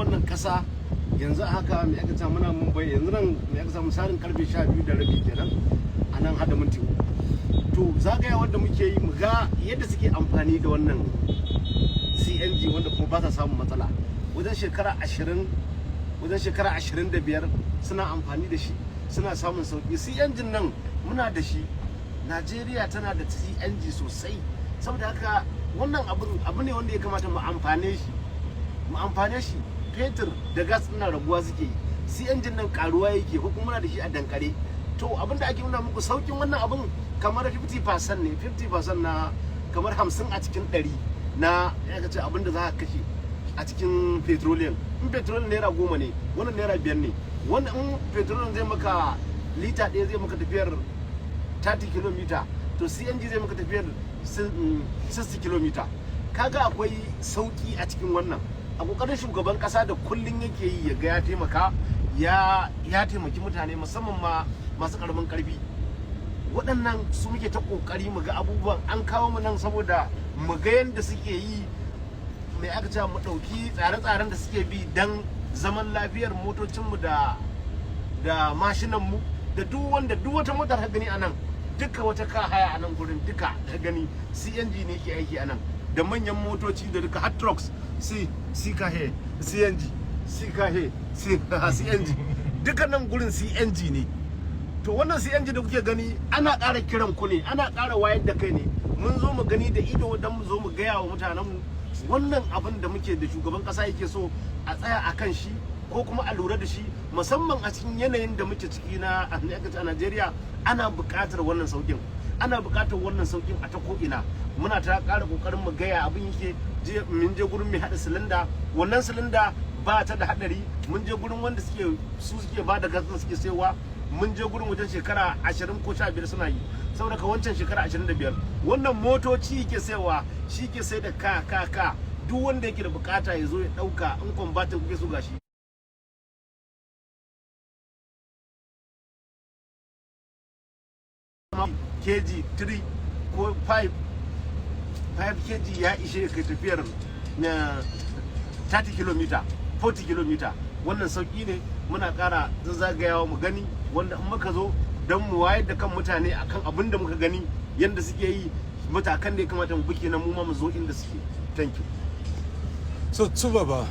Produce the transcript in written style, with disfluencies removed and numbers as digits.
wannan kasa yanzu haka mai aka samu muna Mumbai yanzu nan mai aka samu misalin karfe 12:30 kenan a nan hada minti to zagaya wanda muke yi mu ga yadda suke amfani da wannan CNG wanda kuma ba ta samun matsala wajen shekara 20 wajen shekara 25 suna amfani da shi suna samun sauki. CNG nan muna da shi, Najeriya tana da CNG sosai, saboda haka wannan abu ne wanda ya kamata mu amfane shi. Fetur da gas na rabuwa suke yi, CNG nan karuwa yake ko kuma muna da shi a dankare. To abinda ake nuna muku saukin wannan abun kamar 50% ne, 50% na kamar 50 a cikin 100 na ya ce abinda za ka kashe a cikin petroleum. In petroleum naira 10 ne, wannan naira 5 ne. Wannan in petroleum zai maka lita ɗaya zai maka tafiyar 30 km, to CNG zai maka tafiyar 60 km. Kaga akwai sauki a cikin wannan. A kokarin shugaban kasa da kullun yake yi ya ga ya taimaka, ya taimaki mutane musamman ma masu karamin karfi. Waɗannan su muke ta kokari mu ga abubuwan an kawo mu nan saboda mu ga yanda suke yi, mai aka ce mu dauki tsare-tsaren da suke bi dan zaman lafiyar motocinmu da mashinanmu da duk wata motar ka gani anan, duka wata ka haya anan gurin duka ka gani CNG ne ke aiki anan, da manyan motoci da duka hot trucks CNG CNG duka nan gurin CNG ne. To wannan CNG da kuke gani ana ƙara kiran ku ne, ana ƙara wayar da kai ne. Mun zo mu gani da ido dan mu zo mu gaya wa mutanenmu wannan abin da muke da shugaban ƙasa yake so a tsaya a kan shi ko kuma a lura da shi, musamman a cikin yanayin da muke ciki na a Najeriya. Ana buƙatar wannan saukin, ana buƙatar wannan saukin a ta ko'ina. Muna ta ƙara ƙoƙarin mu gaya abin yake. Mun je gurin mai haɗa silinda, wannan silinda ba ta da haɗari. Mun je gurin wanda suke ba da gas suke sayowa, mun je gurin wajen shekara 20 ko 15 suna yi, saboda ka wancan shekara 25 wannan motoci ke sayowa, shi ke sai da ka duk wanda yake da bukata ya zo ya ɗauka. In kwambatin kuke so gashi kg 3 ko 5 kg ya ishe ka tafiyar na 30 km 40 km. Wannan sauki ne, muna ƙara zagayawa mu gani, wanda in muka zo don mu wayar da kan mutane akan abin da muka gani yanda suke yi, matakan da ya kamata mu buke nan mu ma mu zo inda suke. Thank you. So Baba,